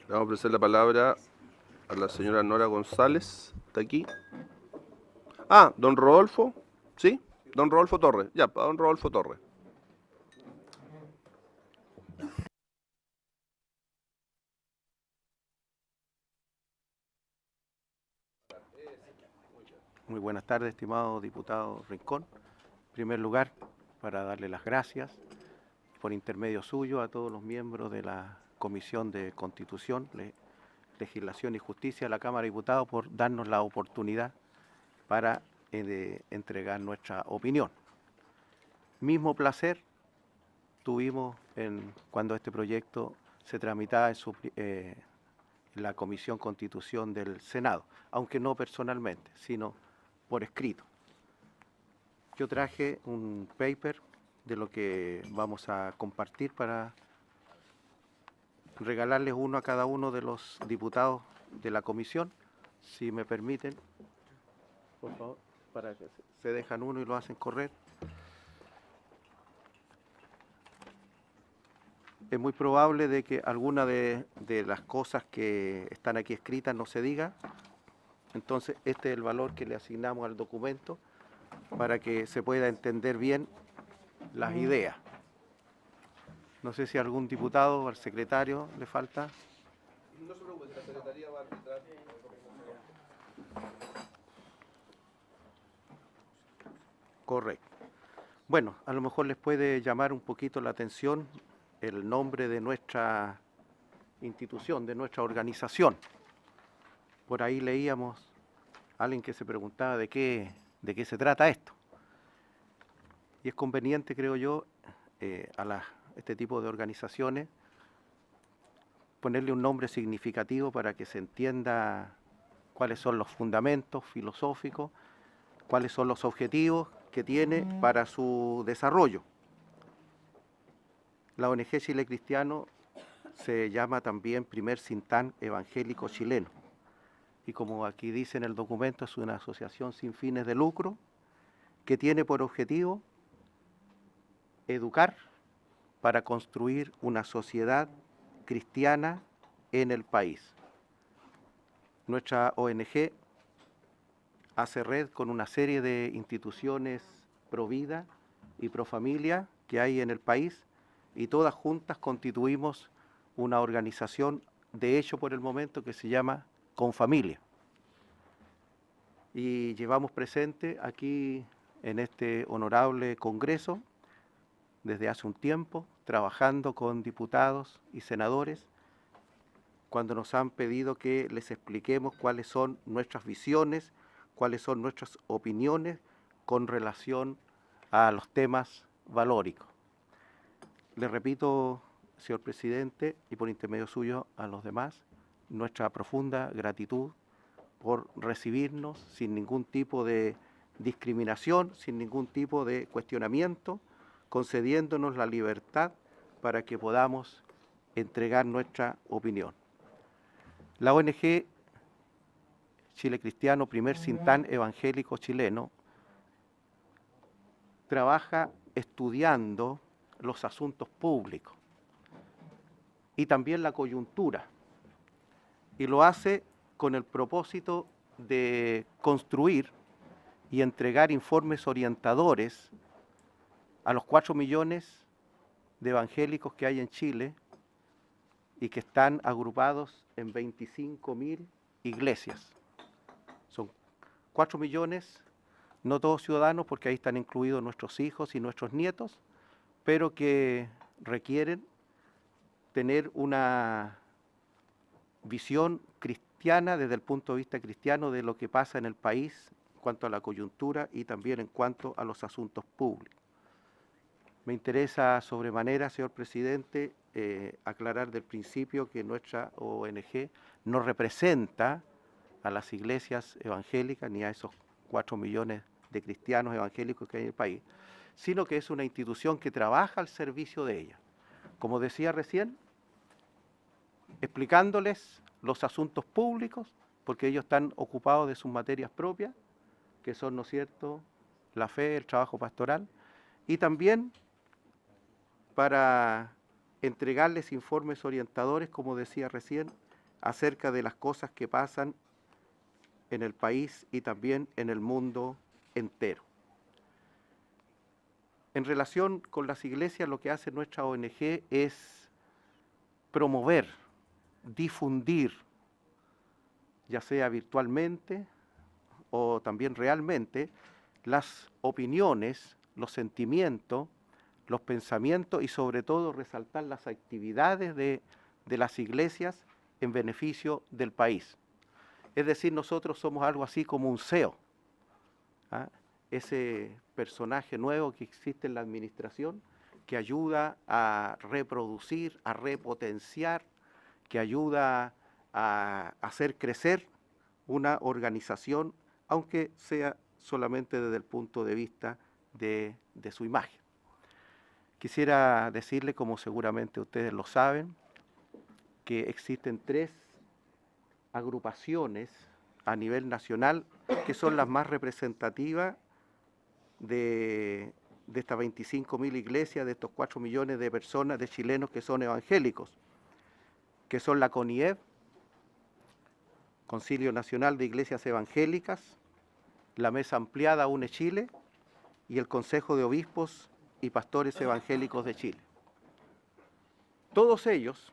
Le vamos a ofrecer la palabra a la señora Nora González. ¿Está aquí? Ah, don Rodolfo. ¿Sí? Don Rodolfo Torres. Ya, para don Rodolfo Torres. Muy buenas tardes, estimado diputado Rincón. En primer lugar, para darle las gracias por intermedio suyo a todos los miembros de la Comisión de Constitución, Legislación y Justicia de la Cámara de Diputados por darnos la oportunidad para entregar nuestra opinión. Mismo placer tuvimos cuando este proyecto se tramitaba en la Comisión Constitución del Senado, aunque no personalmente, sino por escrito. Yo traje un paper de lo que vamos a compartir para regalarles uno a cada uno de los diputados de la comisión, si me permiten, por favor, para que se dejan uno y lo hacen correr. Es muy probable de que alguna de las cosas que están aquí escritas no se diga, entonces este es el valor que le asignamos al documento para que se pueda entender bien las ideas. No sé si a algún diputado o al secretario le falta. No se preocupe, la secretaría va a arbitrar. Correcto. Bueno, a lo mejor les puede llamar un poquito la atención el nombre de nuestra institución, de nuestra organización. Por ahí leíamos a alguien que se preguntaba de qué se trata esto. Y es conveniente, creo yo, este tipo de organizaciones ponerle un nombre significativo para que se entienda cuáles son los fundamentos filosóficos, cuáles son los objetivos que tiene para su desarrollo. La ONG Chile Cristiano se llama también Primer Sintán Evangélico Chileno. Y como aquí dice en el documento, es una asociación sin fines de lucro que tiene por objetivo educar para construir una sociedad cristiana en el país. Nuestra ONG hace red con una serie de instituciones pro vida y pro familia que hay en el país y todas juntas constituimos una organización, de hecho por el momento, que se llama Confamilia. Y llevamos presente aquí en este honorable congreso desde hace un tiempo, trabajando con diputados y senadores, cuando nos han pedido que les expliquemos cuáles son nuestras visiones, cuáles son nuestras opiniones con relación a los temas valóricos. Le repito, señor presidente, y por intermedio suyo a los demás, nuestra profunda gratitud por recibirnos sin ningún tipo de discriminación, sin ningún tipo de cuestionamiento, concediéndonos la libertad para que podamos entregar nuestra opinión. La ONG Chile Cristiano, Primer Sintán Evangélico Chileno, trabaja estudiando los asuntos públicos y también la coyuntura, y lo hace con el propósito de construir y entregar informes orientadores a los 4 millones de evangélicos que hay en Chile y que están agrupados en 25.000 iglesias. Son 4 millones, no todos ciudadanos, porque ahí están incluidos nuestros hijos y nuestros nietos, pero que requieren tener una visión cristiana desde el punto de vista cristiano de lo que pasa en el país en cuanto a la coyuntura y también en cuanto a los asuntos públicos. Me interesa sobremanera, señor presidente, aclarar del principio que nuestra ONG no representa a las iglesias evangélicas ni a esos 4 millones de cristianos evangélicos que hay en el país, sino que es una institución que trabaja al servicio de ellas. Como decía recién, explicándoles los asuntos públicos, porque ellos están ocupados de sus materias propias, que son, ¿no es cierto?, la fe, el trabajo pastoral, y también para entregarles informes orientadores, como decía recién, acerca de las cosas que pasan en el país y también en el mundo entero. En relación con las iglesias, lo que hace nuestra ONG es promover, difundir, ya sea virtualmente o también realmente, las opiniones, los sentimientos, los pensamientos y sobre todo resaltar las actividades de las iglesias en beneficio del país. Es decir, nosotros somos algo así como un CEO, ¿ah? Ese personaje nuevo que existe en la administración que ayuda a reproducir, a repotenciar, que ayuda a hacer crecer una organización, aunque sea solamente desde el punto de vista de su imagen. Quisiera decirle, como seguramente ustedes lo saben, que existen 3 agrupaciones a nivel nacional que son las más representativas de estas 25.000 iglesias, de estos 4 millones de personas, de chilenos que son evangélicos, que son la CONIEV, Concilio Nacional de Iglesias Evangélicas, la Mesa Ampliada UNE Chile y el Consejo de Obispos y Pastores Evangélicos de Chile. Todos ellos,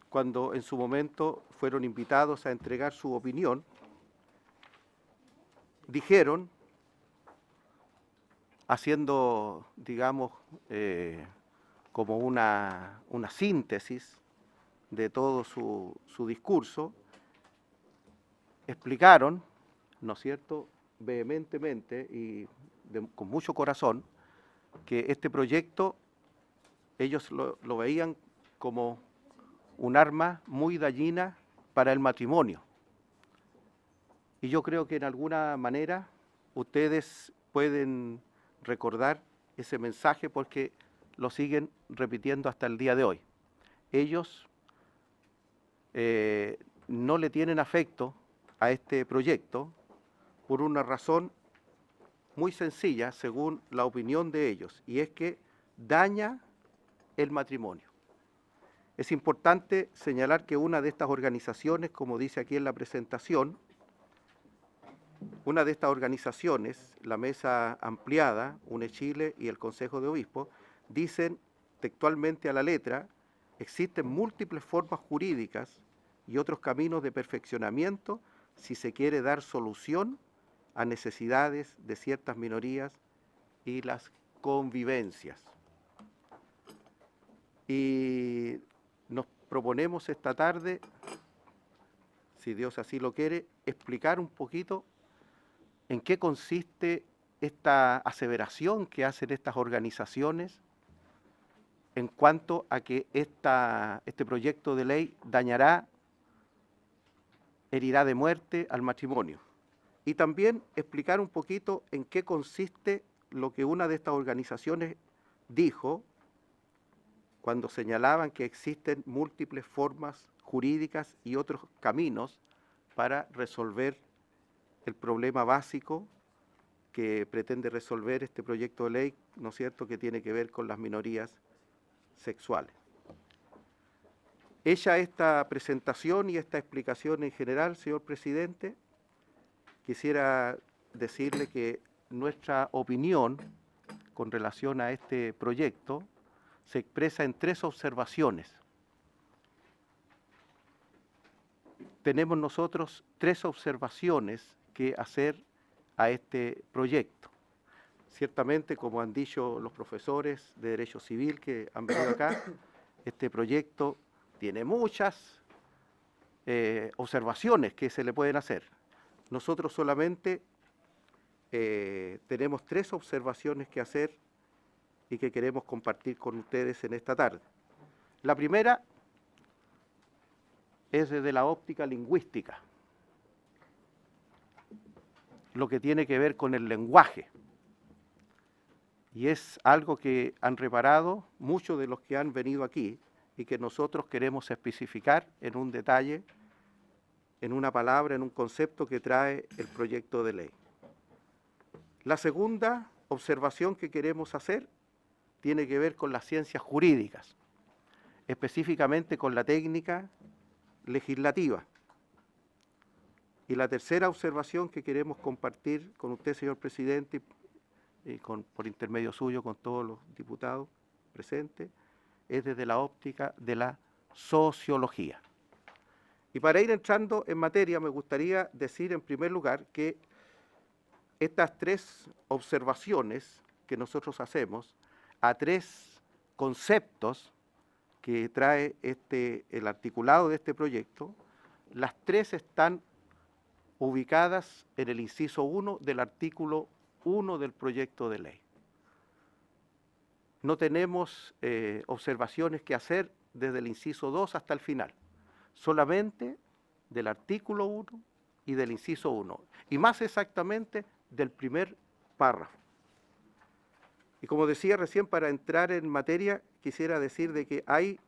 cuando en su momento fueron invitados a entregar su opinión, dijeron, haciendo, digamos, como una síntesis de todo su discurso, explicaron, ¿no es cierto?, vehementemente y con mucho corazón, que este proyecto ellos lo veían como un arma muy dañina para el matrimonio. Y yo creo que en alguna manera ustedes pueden recordar ese mensaje porque lo siguen repitiendo hasta el día de hoy. Ellos no le tienen afecto a este proyecto por una razón muy sencilla, según la opinión de ellos, y es que daña el matrimonio. Es importante señalar que una de estas organizaciones, como dice aquí en la presentación, una de estas organizaciones, la Mesa Ampliada, UNE Chile y el Consejo de Obispos, dicen textualmente a la letra, existen múltiples formas jurídicas y otros caminos de perfeccionamiento si se quiere dar solución a necesidades de ciertas minorías y las convivencias. Y nos proponemos esta tarde, si Dios así lo quiere, explicar un poquito en qué consiste esta aseveración que hacen estas organizaciones en cuanto a que este proyecto de ley dañará, herirá de muerte al matrimonio. Y también explicar un poquito en qué consiste lo que una de estas organizaciones dijo cuando señalaban que existen múltiples formas jurídicas y otros caminos para resolver el problema básico que pretende resolver este proyecto de ley, ¿no es cierto?, que tiene que ver con las minorías sexuales. Hecha esta presentación y esta explicación en general, señor presidente, quisiera decirle que nuestra opinión con relación a este proyecto se expresa en 3 observaciones. Tenemos nosotros 3 observaciones que hacer a este proyecto. Ciertamente, como han dicho los profesores de Derecho Civil que han venido acá, este proyecto tiene muchas observaciones que se le pueden hacer. Nosotros solamente tenemos 3 observaciones que hacer y que queremos compartir con ustedes en esta tarde. La primera es desde la óptica lingüística, lo que tiene que ver con el lenguaje. Y es algo que han reparado muchos de los que han venido aquí y que nosotros queremos especificar en un detalle, en una palabra, en un concepto que trae el proyecto de ley. La segunda observación que queremos hacer tiene que ver con las ciencias jurídicas, específicamente con la técnica legislativa. Y la tercera observación que queremos compartir con usted, señor presidente, y por intermedio suyo con todos los diputados presentes, es desde la óptica de la sociología. Y para ir entrando en materia, me gustaría decir en primer lugar que estas tres observaciones que nosotros hacemos a tres conceptos que trae el articulado de este proyecto, las tres están ubicadas en el inciso 1 del artículo 1 del proyecto de ley. No tenemos observaciones que hacer desde el inciso 2 hasta el final, solamente del artículo 1 y del inciso 1, y más exactamente del primer párrafo. Y como decía recién, para entrar en materia, quisiera decir de que hay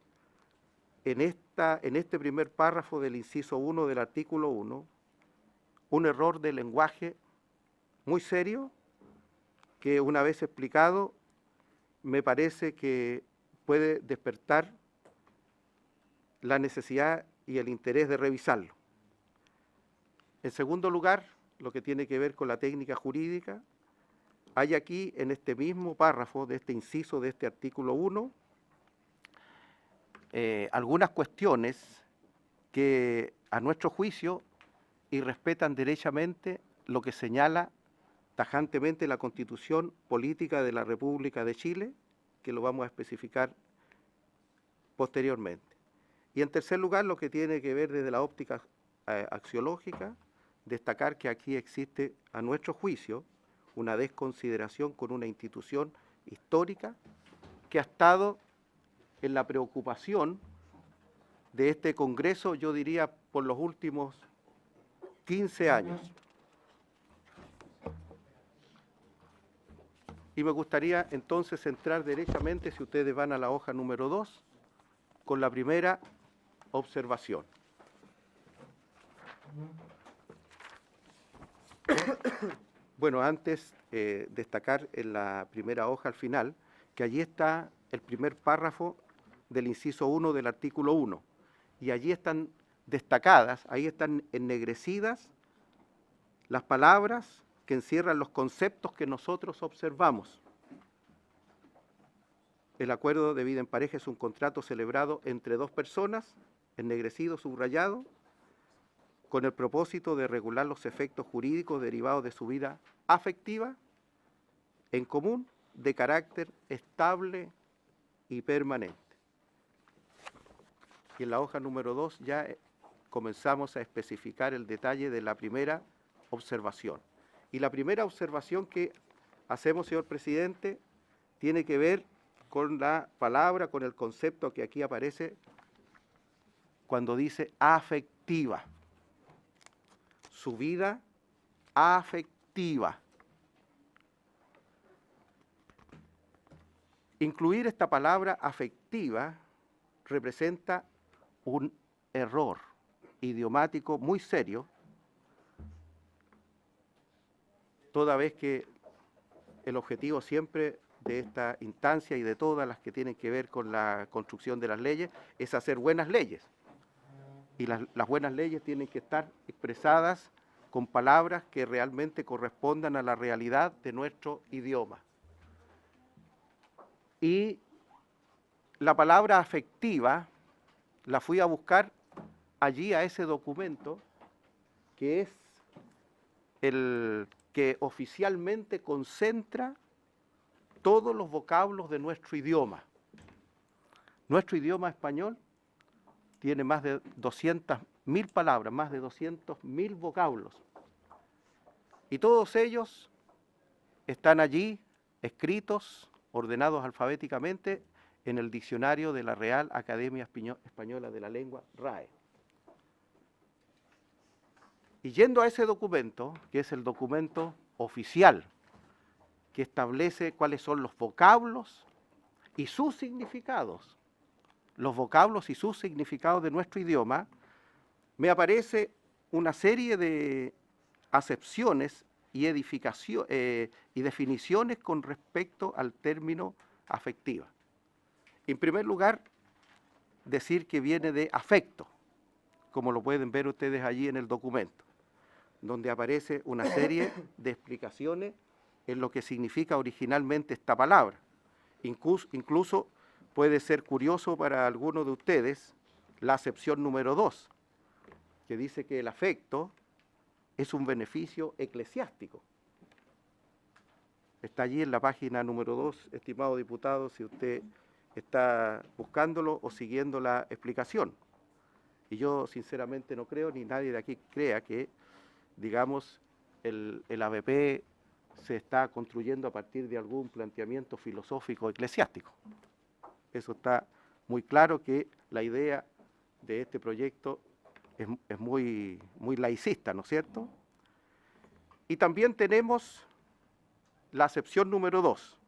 en este primer párrafo del inciso 1 del artículo 1 un error de lenguaje muy serio que, una vez explicado, me parece que puede despertar la necesidad y el interés de revisarlo. En segundo lugar, lo que tiene que ver con la técnica jurídica, hay aquí en este mismo párrafo de este inciso de este artículo 1 algunas cuestiones que a nuestro juicio irrespetan derechamente lo que señala tajantemente la Constitución Política de la República de Chile, que lo vamos a especificar posteriormente. Y en tercer lugar, lo que tiene que ver desde la óptica axiológica, destacar que aquí existe, a nuestro juicio, una desconsideración con una institución histórica que ha estado en la preocupación de este Congreso, yo diría, por los últimos 15 años. Y me gustaría entonces entrar derechamente, si ustedes van a la hoja número 2, con la primera observación. Bueno, antes destacar en la primera hoja al final, que allí está el primer párrafo del inciso 1 del artículo 1, y allí están destacadas, ahí están ennegrecidas las palabras que encierran los conceptos que nosotros observamos. El acuerdo de vida en pareja es un contrato celebrado entre dos personas, ennegrecido, subrayado, con el propósito de regular los efectos jurídicos derivados de su vida afectiva en común, de carácter estable y permanente. Y en la hoja número 2 ya comenzamos a especificar el detalle de la primera observación. Y la primera observación que hacemos, señor presidente, tiene que ver con la palabra, con el concepto que aquí aparece cuando dice afectiva. Su vida afectiva. Incluir esta palabra afectiva representa un error idiomático muy serio, toda vez que el objetivo siempre de esta instancia y de todas las que tienen que ver con la construcción de las leyes es hacer buenas leyes. Y las buenas leyes tienen que estar expresadas con palabras que realmente correspondan a la realidad de nuestro idioma. Y la palabra afectiva la fui a buscar allí a ese documento que es el que oficialmente concentra todos los vocablos de nuestro idioma. Nuestro idioma español tiene más de 200.000 palabras, más de 200.000 vocablos. Y todos ellos están allí escritos, ordenados alfabéticamente en el diccionario de la Real Academia Española de la Lengua, RAE. Y yendo a ese documento, que es el documento oficial, que establece cuáles son los vocablos y sus significados, los vocablos y sus significados de nuestro idioma, me aparece una serie de acepciones y definiciones con respecto al término afectiva. En primer lugar, decir que viene de afecto, como lo pueden ver ustedes allí en el documento, donde aparece una serie de explicaciones en lo que significa originalmente esta palabra. Incluso puede ser curioso para algunos de ustedes la acepción número 2, que dice que el afecto es un beneficio eclesiástico. Está allí en la página número 2, estimado diputado, si usted está buscándolo o siguiendo la explicación. Y yo sinceramente no creo, ni nadie de aquí crea que, digamos, el ABP se está construyendo a partir de algún planteamiento filosófico eclesiástico. Eso está muy claro, que la idea de este proyecto es muy laicista, ¿no es cierto? Y también tenemos la acepción número 2,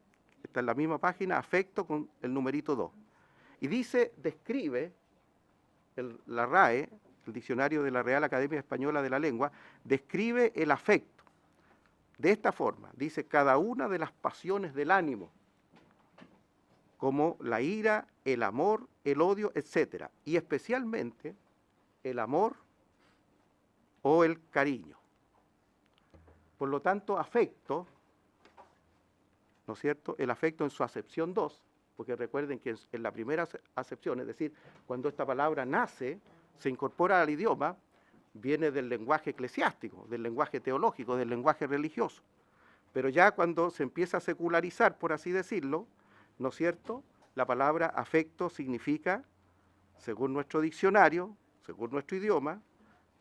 está en la misma página, afecto con el numerito 2. Y dice, describe, la RAE, el diccionario de la Real Academia Española de la Lengua, describe el afecto de esta forma. Dice, cada una de las pasiones del ánimo, como la ira, el amor, el odio, etc. Y especialmente el amor o el cariño. Por lo tanto, afecto, ¿no es cierto? El afecto en su acepción 2, porque recuerden que en la primera acepción, es decir, cuando esta palabra nace, se incorpora al idioma, viene del lenguaje eclesiástico, del lenguaje teológico, del lenguaje religioso. Pero ya cuando se empieza a secularizar, por así decirlo, ¿no es cierto?, la palabra afecto significa, según nuestro diccionario, según nuestro idioma,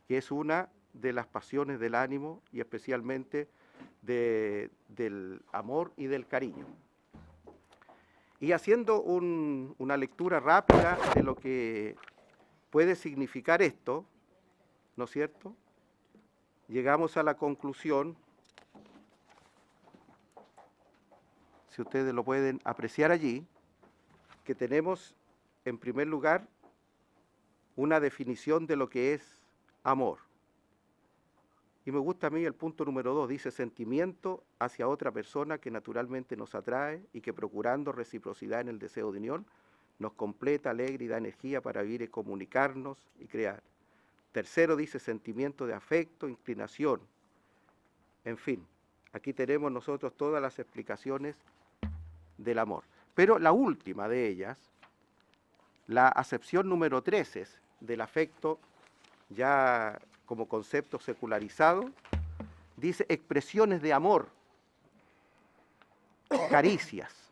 que es una de las pasiones del ánimo y especialmente del amor y del cariño. Y haciendo una lectura rápida de lo que puede significar esto, ¿no es cierto?, llegamos a la conclusión, si ustedes lo pueden apreciar allí, que tenemos en primer lugar una definición de lo que es amor. Y me gusta a mí el punto número 2, dice sentimiento hacia otra persona que naturalmente nos atrae y que procurando reciprocidad en el deseo de unión, nos completa, alegra y da energía para vivir y comunicarnos y crear. Tercero dice sentimiento de afecto, inclinación. En fin, aquí tenemos nosotros todas las explicaciones del amor. Pero la última de ellas, la acepción número 13 del afecto, ya como concepto secularizado, dice expresiones de amor, caricias,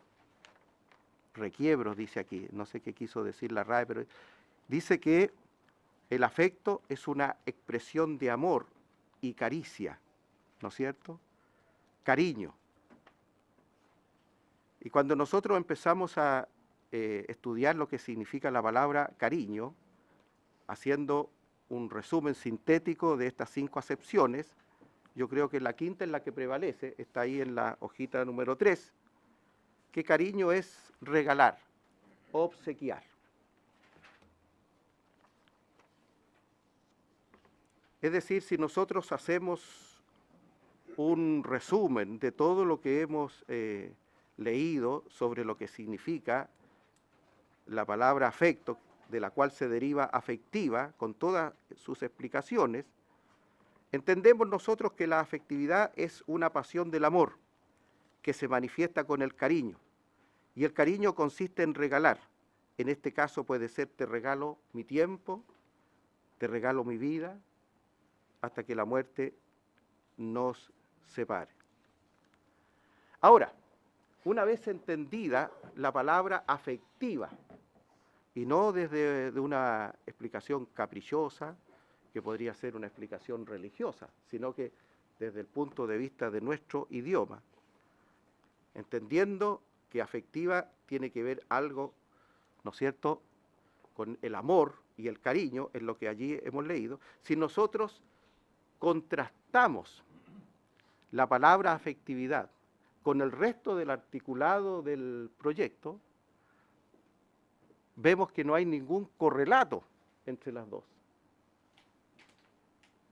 requiebros, dice aquí, no sé qué quiso decir la RAE, pero dice que el afecto es una expresión de amor y caricia, ¿no es cierto? Cariño. Y cuando nosotros empezamos a estudiar lo que significa la palabra cariño, haciendo un resumen sintético de estas 5 acepciones, yo creo que la quinta es la que prevalece, está ahí en la hojita número 3, que cariño es regalar, obsequiar. Es decir, si nosotros hacemos un resumen de todo lo que hemos leído sobre lo que significa la palabra afecto, de la cual se deriva afectiva, con todas sus explicaciones, entendemos nosotros que la afectividad es una pasión del amor que se manifiesta con el cariño. Y el cariño consiste en regalar. En este caso puede ser te regalo mi tiempo, te regalo mi vida, hasta que la muerte nos separe. Ahora, una vez entendida la palabra afectiva, y no desde una explicación caprichosa, que podría ser una explicación religiosa, sino que desde el punto de vista de nuestro idioma, entendiendo que afectiva tiene que ver algo, ¿no es cierto?, con el amor y el cariño, en lo que allí hemos leído. Si nosotros contrastamos la palabra afectividad con el resto del articulado del proyecto, vemos que no hay ningún correlato entre las dos.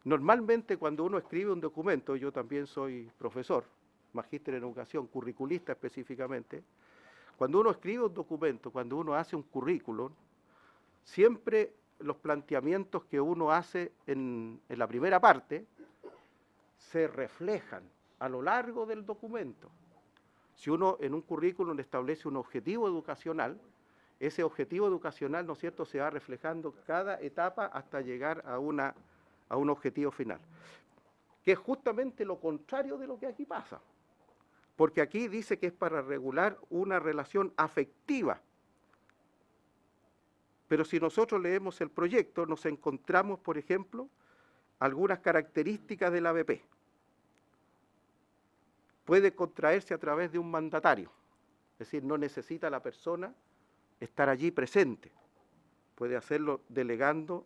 Normalmente cuando uno escribe un documento, yo también soy profesor, magíster en educación, curriculista específicamente, cuando uno escribe un documento, cuando uno hace un currículum, siempre los planteamientos que uno hace en la primera parte se reflejan a lo largo del documento. Si uno en un currículum establece un objetivo educacional, ese objetivo educacional, ¿no es cierto?, se va reflejando cada etapa hasta llegar a un objetivo final, que es justamente lo contrario de lo que aquí pasa, porque aquí dice que es para regular una relación afectiva. Pero si nosotros leemos el proyecto, nos encontramos, por ejemplo, algunas características del ABP. Puede contraerse a través de un mandatario, es decir, no necesita la persona estar allí presente, puede hacerlo delegando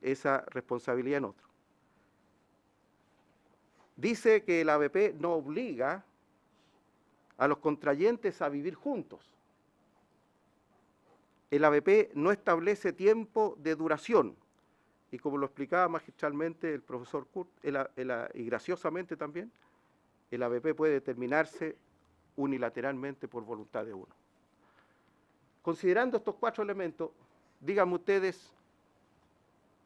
esa responsabilidad en otro. Dice que el ABP no obliga a los contrayentes a vivir juntos. El ABP no establece tiempo de duración, y como lo explicaba magistralmente el profesor Kurt, y graciosamente también, el ABP puede determinarse unilateralmente por voluntad de uno. Considerando estos 4 elementos, díganme ustedes,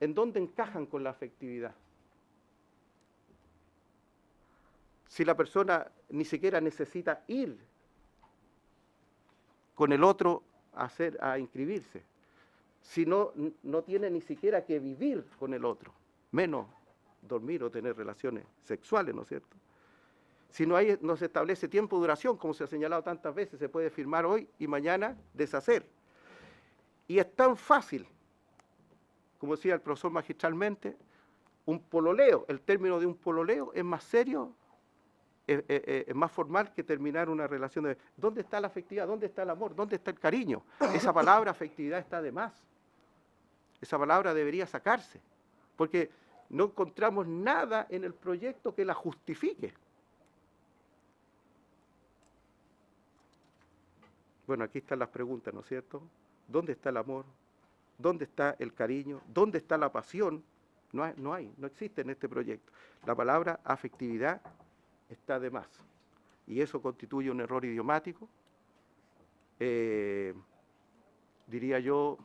¿en dónde encajan con la afectividad? Si la persona ni siquiera necesita ir con el otro a inscribirse, si no tiene ni siquiera que vivir con el otro, menos dormir o tener relaciones sexuales, ¿no es cierto? Si no se establece tiempo de duración, como se ha señalado tantas veces, se puede firmar hoy y mañana deshacer. Y es tan fácil, como decía el profesor magistralmente, un pololeo, el término de un pololeo es más serio, es más formal que terminar una relación de... ¿Dónde está la afectividad? ¿Dónde está el amor? ¿Dónde está el cariño? Esa palabra afectividad está de más. Esa palabra debería sacarse, porque no encontramos nada en el proyecto que la justifique. Bueno, aquí están las preguntas, ¿no es cierto? ¿Dónde está el amor? ¿Dónde está el cariño? ¿Dónde está la pasión? No existe en este proyecto. La palabra afectividad está de más. Y eso constituye un error idiomático, diría yo,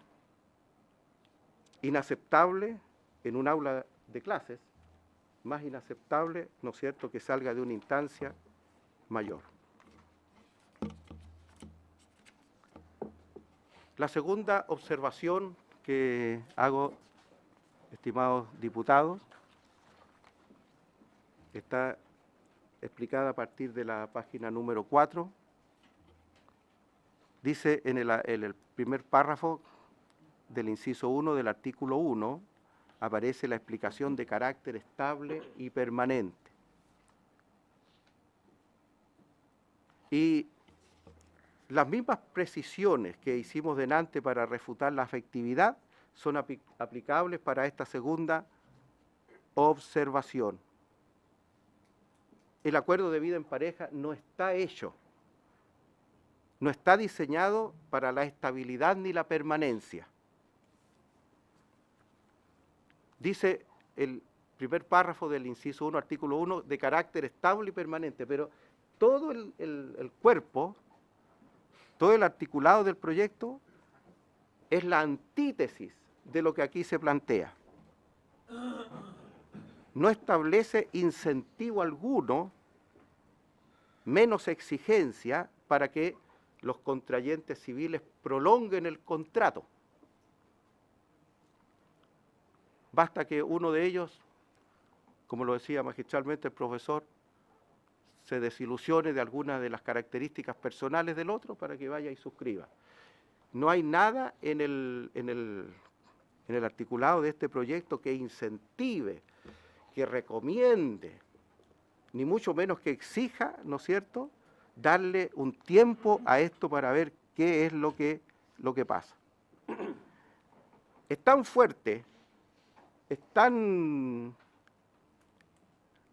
inaceptable en un aula de clases, más inaceptable, ¿no es cierto?, que salga de una instancia mayor. La segunda observación que hago, estimados diputados, está explicada a partir de la página número 4. Dice en el primer párrafo del inciso 1 del artículo 1, aparece la explicación de carácter estable y permanente. Y las mismas precisiones que hicimos delante para refutar la afectividad son aplicables para esta segunda observación. El acuerdo de vida en pareja no está hecho, no está diseñado para la estabilidad ni la permanencia. Dice el primer párrafo del inciso 1, artículo 1, de carácter estable y permanente, pero todo el cuerpo, todo el articulado del proyecto es la antítesis de lo que aquí se plantea. No establece incentivo alguno, menos exigencia para que los contrayentes civiles prolonguen el contrato. Basta que uno de ellos, como lo decía magistralmente el profesor, se desilusione de alguna de las características personales del otro para que vaya y suscriba. No hay nada en el articulado de este proyecto que incentive, que recomiende, ni mucho menos que exija, ¿no es cierto?, darle un tiempo a esto para ver qué es lo que pasa. Es tan fuerte,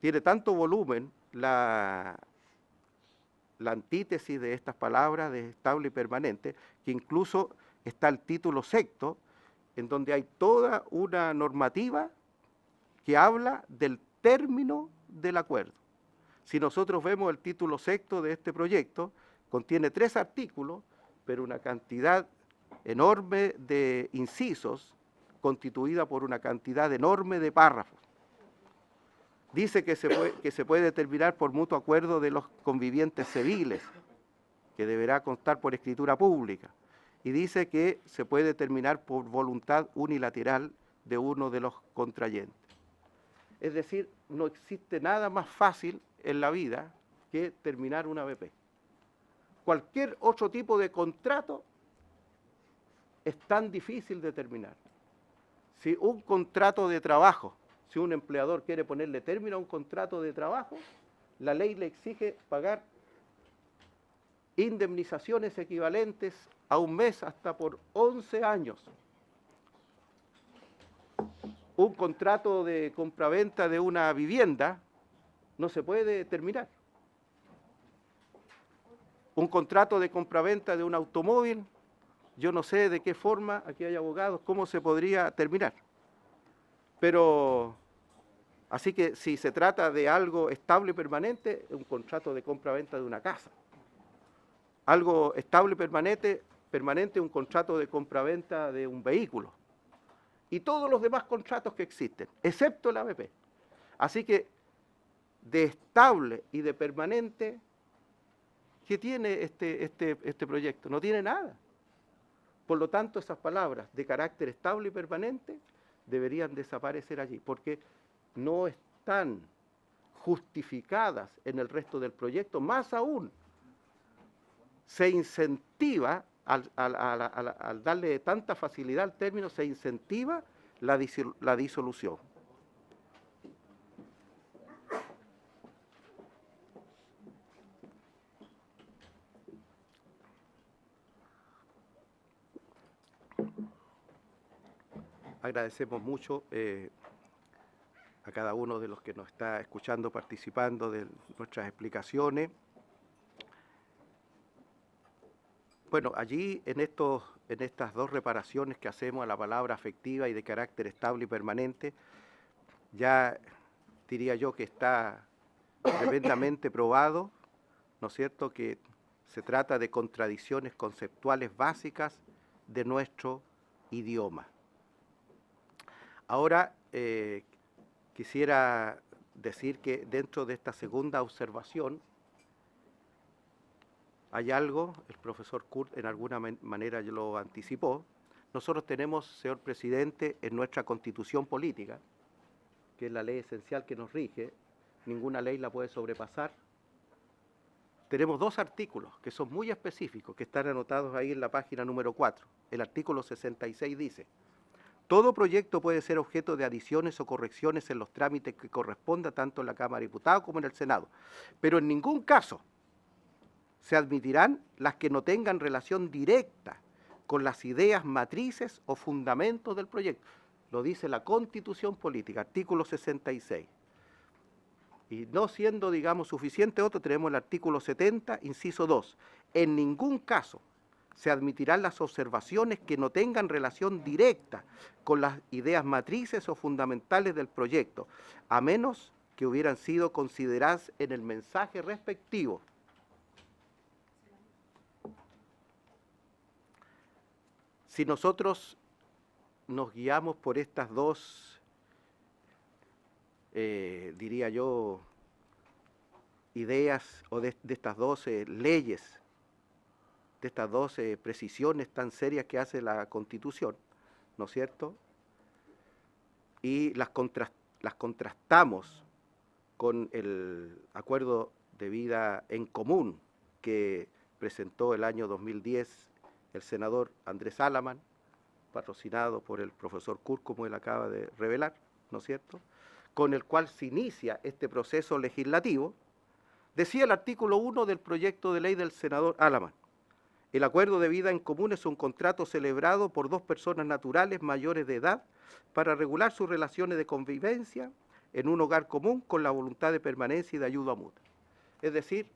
tiene tanto volumen la antítesis de estas palabras de estable y permanente, que incluso está el título sexto, en donde hay toda una normativa que habla del término del acuerdo. Si nosotros vemos el título sexto de este proyecto, contiene 3 artículos, pero una cantidad enorme de incisos constituida por una cantidad enorme de párrafos. Dice que se puede determinar por mutuo acuerdo de los convivientes civiles, que deberá constar por escritura pública. Y dice que se puede determinar por voluntad unilateral de uno de los contrayentes. Es decir, no existe nada más fácil en la vida que terminar una BP. Cualquier otro tipo de contrato es tan difícil de terminar. Si un contrato de trabajo, si un empleador quiere ponerle término a un contrato de trabajo, la ley le exige pagar indemnizaciones equivalentes a un mes hasta por 11 años. Un contrato de compraventa de una vivienda no se puede terminar. Un contrato de compraventa de un automóvil, yo no sé de qué forma, aquí hay abogados, cómo se podría terminar. Pero, así que si se trata de algo estable y permanente, un contrato de compra-venta de una casa. Algo estable y permanente, un contrato de compra-venta de un vehículo. Y todos los demás contratos que existen, excepto el ABP. Así que, de estable y de permanente, ¿qué tiene este proyecto? No tiene nada. Por lo tanto, esas palabras de carácter estable y permanente deberían desaparecer allí, porque no están justificadas en el resto del proyecto. Más aún, se incentiva, al darle tanta facilidad al término, se incentiva la disolución. Agradecemos mucho a cada uno de los que nos está escuchando, participando de nuestras explicaciones. Bueno, allí en estas dos reparaciones que hacemos a la palabra afectiva y de carácter estable y permanente, ya diría yo que está tremendamente probado, ¿no es cierto?, que se trata de contradicciones conceptuales básicas de nuestro idioma. Ahora, quisiera decir que dentro de esta segunda observación hay algo, el profesor Kurt en alguna manera lo anticipó. Nosotros tenemos, señor presidente, en nuestra Constitución política, que es la ley esencial que nos rige, ninguna ley la puede sobrepasar. Tenemos dos artículos que son muy específicos, que están anotados ahí en la página número 4. El artículo 66 dice: todo proyecto puede ser objeto de adiciones o correcciones en los trámites que corresponda tanto en la Cámara de Diputados como en el Senado, pero en ningún caso se admitirán las que no tengan relación directa con las ideas matrices o fundamentos del proyecto. Lo dice la Constitución Política, artículo 66. Y no siendo, digamos, suficiente otro, tenemos el artículo 70, inciso 2. En ningún caso se admitirán las observaciones que no tengan relación directa con las ideas matrices o fundamentales del proyecto, a menos que hubieran sido consideradas en el mensaje respectivo. Si nosotros nos guiamos por estas dos, diría yo, ideas o de estas dos leyes, de estas dos precisiones tan serias que hace la Constitución, ¿no es cierto? Y las contrastamos con el acuerdo de vida en común que presentó el año 2010 el senador Andrés Alaman, patrocinado por el profesor Kurt, como él acaba de revelar, ¿no es cierto?, con el cual se inicia este proceso legislativo. Decía el artículo 1 del proyecto de ley del senador Alaman: el acuerdo de vida en común es un contrato celebrado por dos personas naturales mayores de edad para regular sus relaciones de convivencia en un hogar común con la voluntad de permanencia y de ayuda mutua. Es decir,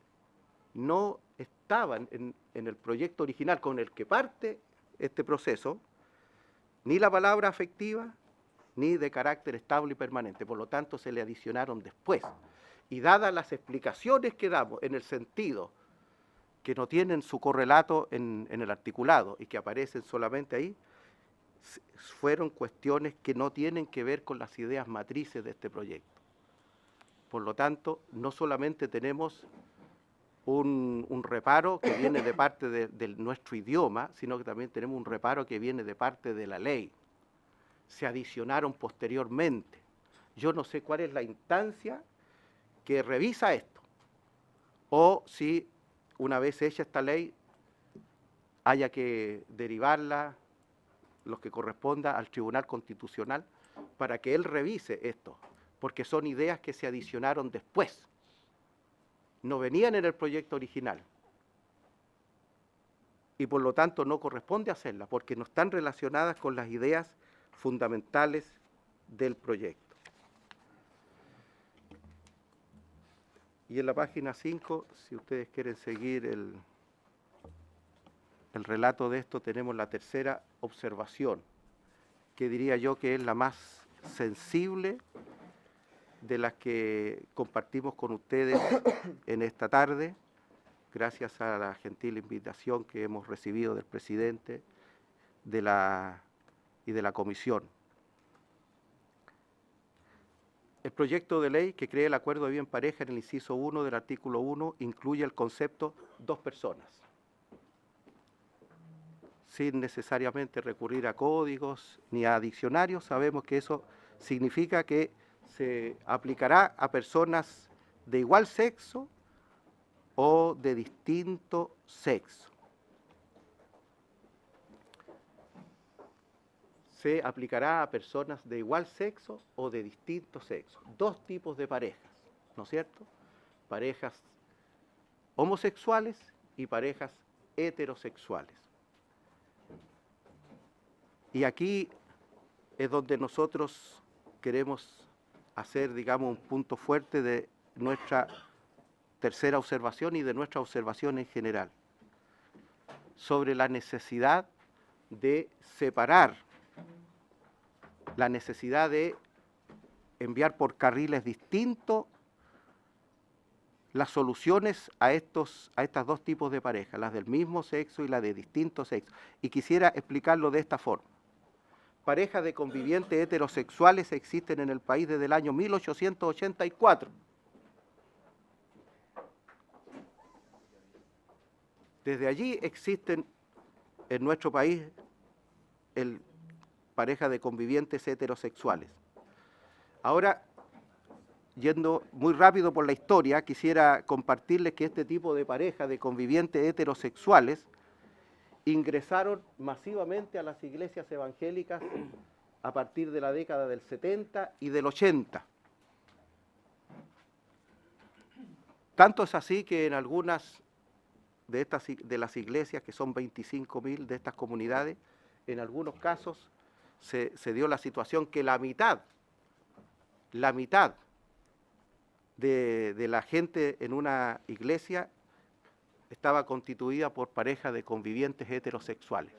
no estaban en el proyecto original con el que parte este proceso ni la palabra afectiva ni de carácter estable y permanente. Por lo tanto, se le adicionaron después. Y dadas las explicaciones que damos en el sentido que no tienen su correlato en el articulado y que aparecen solamente ahí, fueron cuestiones que no tienen que ver con las ideas matrices de este proyecto. Por lo tanto, no solamente tenemos un reparo que viene de parte de nuestro idioma, sino que también tenemos un reparo que viene de parte de la ley. Se adicionaron posteriormente. Yo no sé cuál es la instancia que revisa esto, o si una vez hecha esta ley haya que derivarla, los que corresponda, al Tribunal Constitucional para que él revise esto, porque son ideas que se adicionaron después, no venían en el proyecto original y por lo tanto no corresponde hacerlas porque no están relacionadas con las ideas fundamentales del proyecto. Y en la página 5, si ustedes quieren seguir el relato de esto, tenemos la tercera observación, que diría yo que es la más sensible de las que compartimos con ustedes en esta tarde, gracias a la gentil invitación que hemos recibido del presidente y de la comisión. El proyecto de ley que crea el acuerdo de vida en pareja en el inciso 1 del artículo 1 incluye el concepto dos personas, sin necesariamente recurrir a códigos ni a diccionarios. Sabemos que eso significa que se aplicará a personas de igual sexo o de distinto sexo. Se aplicará a personas de igual sexo o de distinto sexo. Dos tipos de parejas, ¿no es cierto? Parejas homosexuales y parejas heterosexuales. Y aquí es donde nosotros queremos hacer, digamos, un punto fuerte de nuestra tercera observación y de nuestra observación en general, sobre la necesidad de separar, la necesidad de enviar por carriles distintos las soluciones a estos dos tipos de parejas, las del mismo sexo y las de distinto sexo. Y quisiera explicarlo de esta forma. Parejas de convivientes heterosexuales existen en el país desde el año 1884. Desde allí existen en nuestro país parejas de convivientes heterosexuales. Ahora, yendo muy rápido por la historia, quisiera compartirles que este tipo de parejas de convivientes heterosexuales ingresaron masivamente a las iglesias evangélicas a partir de la década del 70 y del 80. Tanto es así que en algunas de las iglesias, que son 25.000 de estas comunidades, en algunos casos se dio la situación que la mitad de la gente en una iglesia estaba constituida por parejas de convivientes heterosexuales.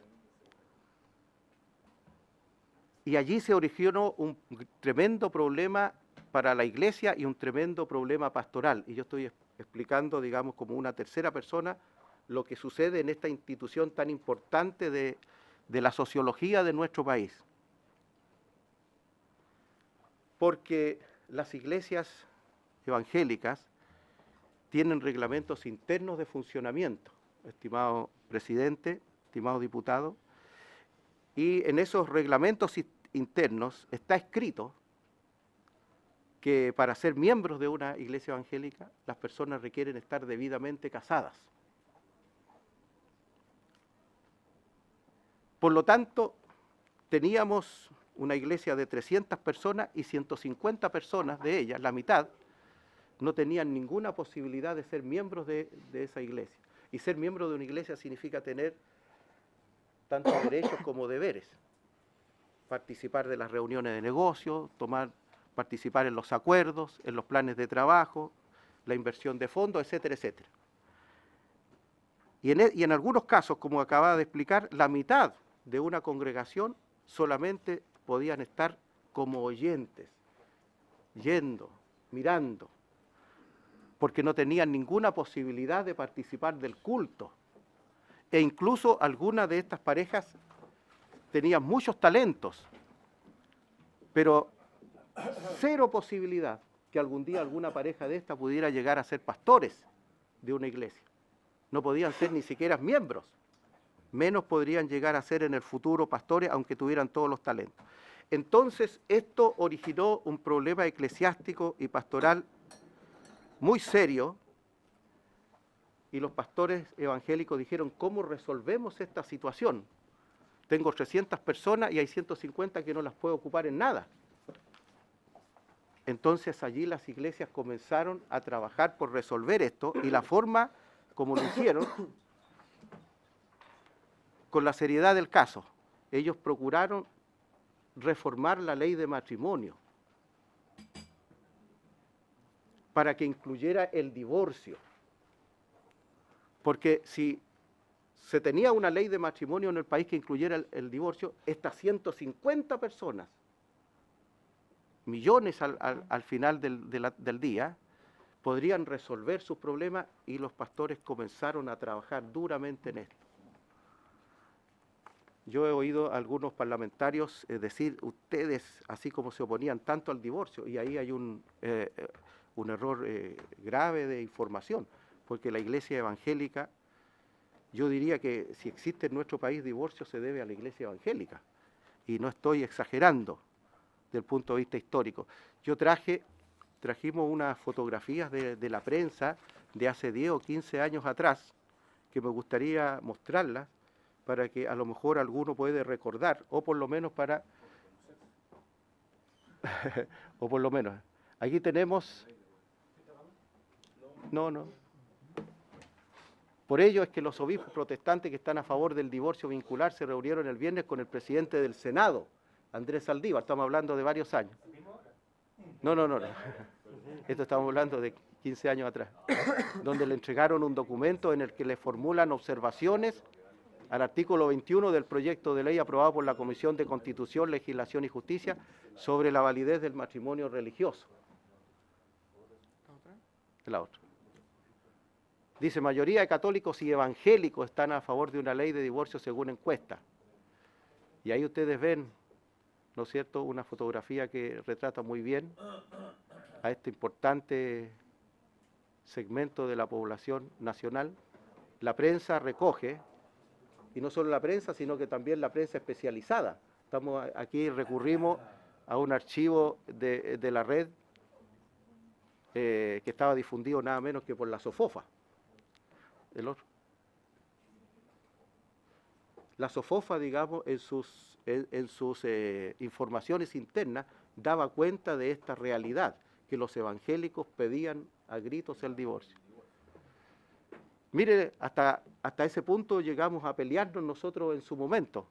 Y allí se originó un tremendo problema para la iglesia y un tremendo problema pastoral. Y yo estoy explicando, digamos, como una tercera persona, lo que sucede en esta institución tan importante de la sociología de nuestro país. Porque las iglesias evangélicas tienen reglamentos internos de funcionamiento, estimado presidente, estimado diputado, y en esos reglamentos internos está escrito que para ser miembros de una iglesia evangélica las personas requieren estar debidamente casadas. Por lo tanto, teníamos una iglesia de 300 personas y 150 personas de ellas, la mitad, no tenían ninguna posibilidad de ser miembros de esa iglesia. Y ser miembro de una iglesia significa tener tanto derechos como deberes. Participar de las reuniones de negocio, participar en los acuerdos, en los planes de trabajo, la inversión de fondos, etcétera, etcétera. Y en algunos casos, como acababa de explicar, la mitad de una congregación solamente podían estar como oyentes, yendo, mirando, porque no tenían ninguna posibilidad de participar del culto. E incluso algunas de estas parejas tenían muchos talentos, pero cero posibilidad que algún día alguna pareja de esta pudiera llegar a ser pastores de una iglesia. No podían ser ni siquiera miembros, menos podrían llegar a ser en el futuro pastores, aunque tuvieran todos los talentos. Entonces, esto originó un problema eclesiástico y pastoral muy serio, y los pastores evangélicos dijeron, ¿cómo resolvemos esta situación? Tengo 300 personas y hay 150 que no las puedo ocupar en nada. Entonces allí las iglesias comenzaron a trabajar por resolver esto, y la forma como lo hicieron, con la seriedad del caso, ellos procuraron reformar la ley de matrimonio para que incluyera el divorcio. Porque si se tenía una ley de matrimonio en el país que incluyera el divorcio, estas 150 personas, millones al final del día, podrían resolver sus problemas, y los pastores comenzaron a trabajar duramente en esto. Yo he oído a algunos parlamentarios decir, ustedes, así como se oponían tanto al divorcio, y ahí hay un error grave de información, porque la iglesia evangélica, yo diría que si existe en nuestro país divorcio se debe a la iglesia evangélica, y no estoy exagerando del punto de vista histórico. Yo trajimos unas fotografías de la prensa de hace 10 o 15 años atrás, que me gustaría mostrarlas, para que a lo mejor alguno puede recordar, o por lo menos para... o por lo menos. Aquí tenemos... No. Por ello es que los obispos protestantes que están a favor del divorcio vincular se reunieron el viernes con el presidente del Senado, Andrés Saldívar. Estamos hablando de varios años. No. Esto estamos hablando de 15 años atrás, donde le entregaron un documento en el que le formulan observaciones al artículo 21 del proyecto de ley aprobado por la Comisión de Constitución, Legislación y Justicia sobre la validez del matrimonio religioso. La otra. Dice, mayoría de católicos y evangélicos están a favor de una ley de divorcio según encuesta. Y ahí ustedes ven, ¿no es cierto?, una fotografía que retrata muy bien a este importante segmento de la población nacional. La prensa recoge, y no solo la prensa, sino que también la prensa especializada. Aquí recurrimos a un archivo de la red que estaba difundido nada menos que por la SOFOFA. El otro. La SOFOFA, digamos, en sus informaciones internas, daba cuenta de esta realidad, que los evangélicos pedían a gritos el divorcio. Mire, hasta ese punto llegamos a pelearnos nosotros en su momento,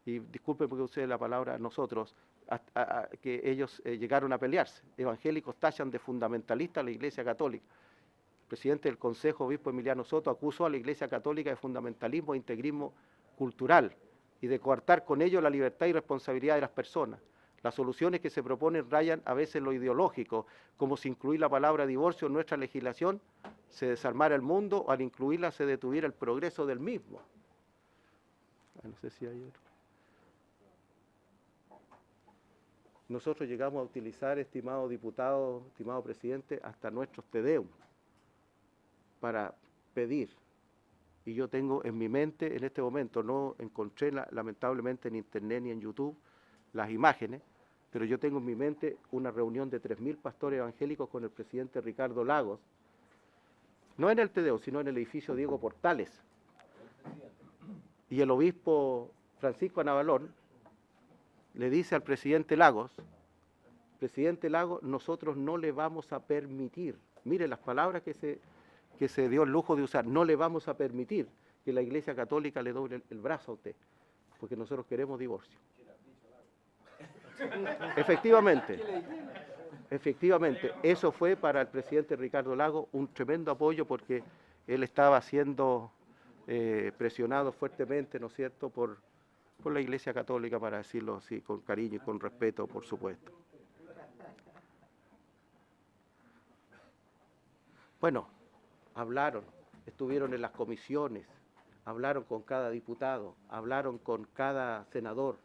y disculpen porque usé la palabra nosotros, que ellos llegaron a pelearse. Evangélicos tachan de fundamentalista a la Iglesia Católica. El presidente del Consejo, obispo Emiliano Soto, acusó a la Iglesia Católica de fundamentalismo e integrismo cultural y de coartar con ello la libertad y responsabilidad de las personas. Las soluciones que se proponen rayan a veces lo ideológico, como si incluir la palabra divorcio en nuestra legislación se desarmara el mundo, o al incluirla se detuviera el progreso del mismo. No sé si hay otro. Nosotros llegamos a utilizar, estimado diputado, estimado presidente, hasta nuestros tedeum para pedir. Y yo tengo en mi mente, en este momento, no encontré lamentablemente en internet ni en YouTube las imágenes, pero yo tengo en mi mente una reunión de 3.000 pastores evangélicos con el presidente Ricardo Lagos, no en el Tedeo, sino en el edificio Diego Portales, y el obispo Francisco Anabalón le dice al presidente Lagos, nosotros no le vamos a permitir, mire las palabras que se dio el lujo de usar, no le vamos a permitir que la Iglesia Católica le doble el brazo a usted, porque nosotros queremos divorcio. Efectivamente, eso fue para el presidente Ricardo Lagos un tremendo apoyo, porque él estaba siendo presionado fuertemente, ¿no es cierto?, por la Iglesia Católica, para decirlo así, con cariño y con respeto, por supuesto. Bueno, hablaron, estuvieron en las comisiones, hablaron con cada diputado, hablaron con cada senador,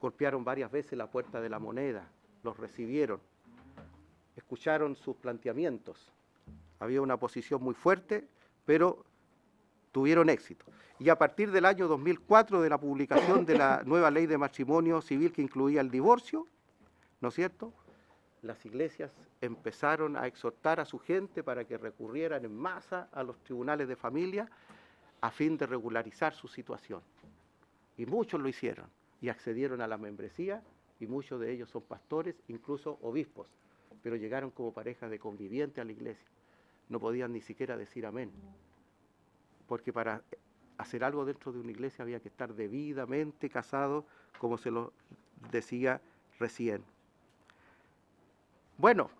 golpearon varias veces la Puerta de la Moneda, los recibieron, escucharon sus planteamientos. Había una posición muy fuerte, pero tuvieron éxito. Y a partir del año 2004, de la publicación de la nueva ley de matrimonio civil que incluía el divorcio, ¿no es cierto?, las iglesias empezaron a exhortar a su gente para que recurrieran en masa a los tribunales de familia a fin de regularizar su situación. Y muchos lo hicieron y accedieron a la membresía, y muchos de ellos son pastores, incluso obispos, pero llegaron como pareja de conviviente a la iglesia. No podían ni siquiera decir amén, porque para hacer algo dentro de una iglesia había que estar debidamente casado, como se lo decía recién. Bueno,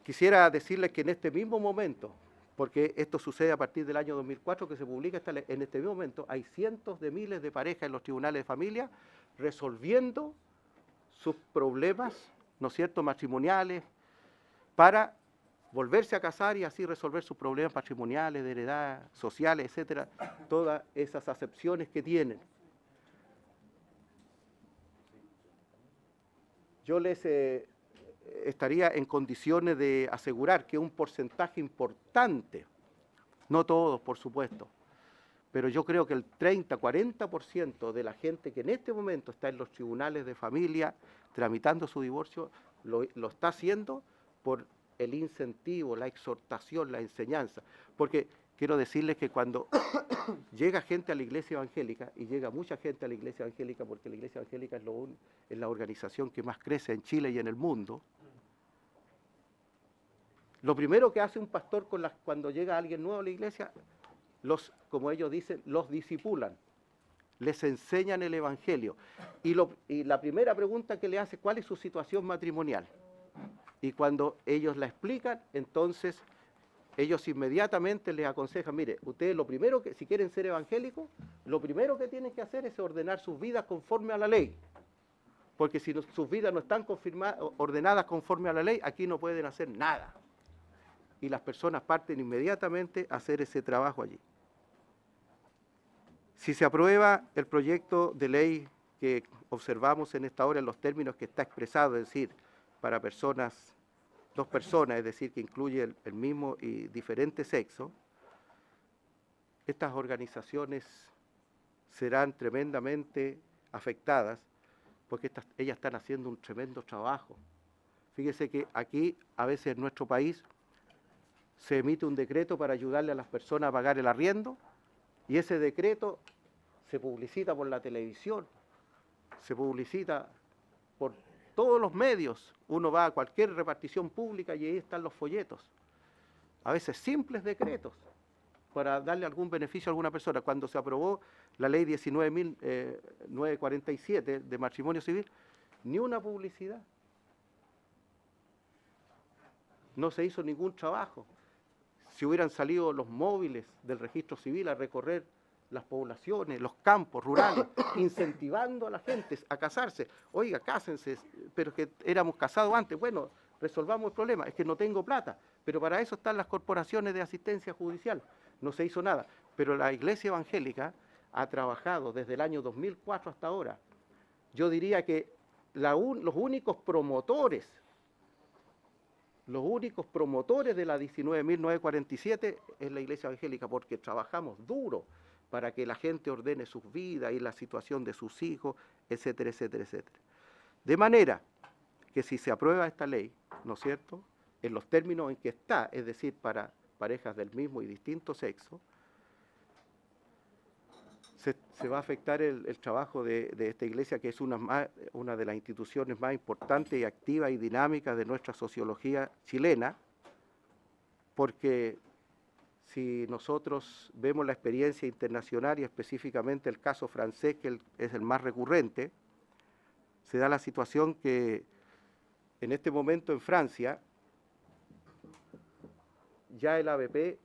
quisiera decirles que en este mismo momento, porque esto sucede a partir del año 2004 que se publica esta ley, en este mismo momento hay cientos de miles de parejas en los tribunales de familia resolviendo sus problemas, ¿no es cierto?, matrimoniales, para volverse a casar y así resolver sus problemas patrimoniales, de heredad, sociales, etcétera, todas esas acepciones que tienen. Yo les estaría en condiciones de asegurar que un porcentaje importante, no todos, por supuesto, pero yo creo que el 30-40% de la gente que en este momento está en los tribunales de familia tramitando su divorcio, lo está haciendo por el incentivo, la exhortación, la enseñanza. Porque quiero decirles que cuando llega gente a la iglesia evangélica, y llega mucha gente a la iglesia evangélica, porque la iglesia evangélica es la organización que más crece en Chile y en el mundo, lo primero que hace un pastor cuando llega alguien nuevo a la iglesia, como ellos dicen, los discipulan, les enseñan el evangelio. Y la primera pregunta que le hace, ¿cuál es su situación matrimonial? Y cuando ellos la explican, entonces ellos inmediatamente les aconsejan, mire, ustedes lo primero que, si quieren ser evangélicos, lo primero que tienen que hacer es ordenar sus vidas conforme a la ley. Porque si sus vidas no están ordenadas conforme a la ley, aquí no pueden hacer nada. Y las personas parten inmediatamente a hacer ese trabajo allí. Si se aprueba el proyecto de ley que observamos en esta hora en los términos que está expresado, es decir, para dos personas, es decir, que incluye el mismo y diferente sexo, estas organizaciones serán tremendamente afectadas porque ellas están haciendo un tremendo trabajo. Fíjese que aquí, a veces en nuestro país, se emite un decreto para ayudarle a las personas a pagar el arriendo, y ese decreto se publicita por la televisión, se publicita por todos los medios. Uno va a cualquier repartición pública y ahí están los folletos. A veces simples decretos para darle algún beneficio a alguna persona. Cuando se aprobó la ley 19.947 de matrimonio civil, ni una publicidad. No se hizo ningún trabajo. Si hubieran salido los móviles del registro civil a recorrer las poblaciones, los campos rurales, incentivando a la gente a casarse. Oiga, cásense, pero es que éramos casados antes. Bueno, resolvamos el problema. Es que no tengo plata, pero para eso están las corporaciones de asistencia judicial. No se hizo nada. Pero la Iglesia Evangélica ha trabajado desde el año 2004 hasta ahora. Yo diría que los únicos promotores de la 19.947 es la Iglesia Evangélica, porque trabajamos duro para que la gente ordene sus vidas y la situación de sus hijos, etcétera, etcétera, etcétera. De manera que si se aprueba esta ley, ¿no es cierto?, en los términos en que está, es decir, para parejas del mismo y distinto sexo, se va a afectar el trabajo de esta iglesia, que es una de las instituciones más importantes y activas y dinámicas de nuestra sociología chilena, porque si nosotros vemos la experiencia internacional y específicamente el caso francés, que es el más recurrente, se da la situación que en este momento en Francia ya el ABP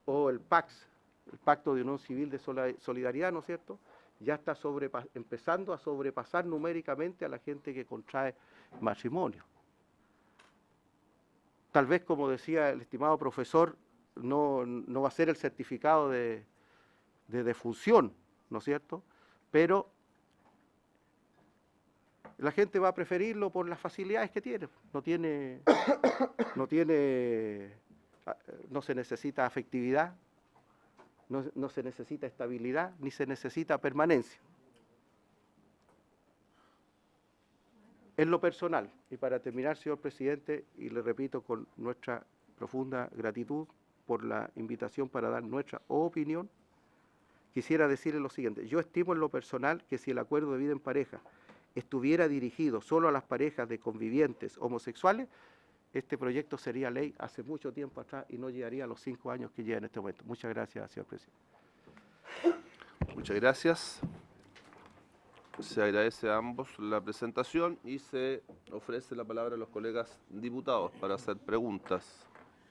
o el PAX, el Pacto de Unión Civil de Solidaridad, ¿no es cierto?, ya está empezando a sobrepasar numéricamente a la gente que contrae matrimonio. Tal vez, como decía el estimado profesor, no va a ser el certificado de defunción, ¿no es cierto?, pero La gente va a preferirlo por las facilidades que tiene. No se necesita afectividad, no se necesita estabilidad, ni se necesita permanencia. En lo personal, y para terminar, señor presidente, y le repito con nuestra profunda gratitud por la invitación para dar nuestra opinión, quisiera decirle lo siguiente. Yo estimo en lo personal que si el acuerdo de vida en pareja estuviera dirigido solo a las parejas de convivientes homosexuales, este proyecto sería ley hace mucho tiempo atrás y no llegaría a los 5 años que lleva en este momento. Muchas gracias, señor presidente. Muchas gracias. Se agradece a ambos la presentación y se ofrece la palabra a los colegas diputados para hacer preguntas.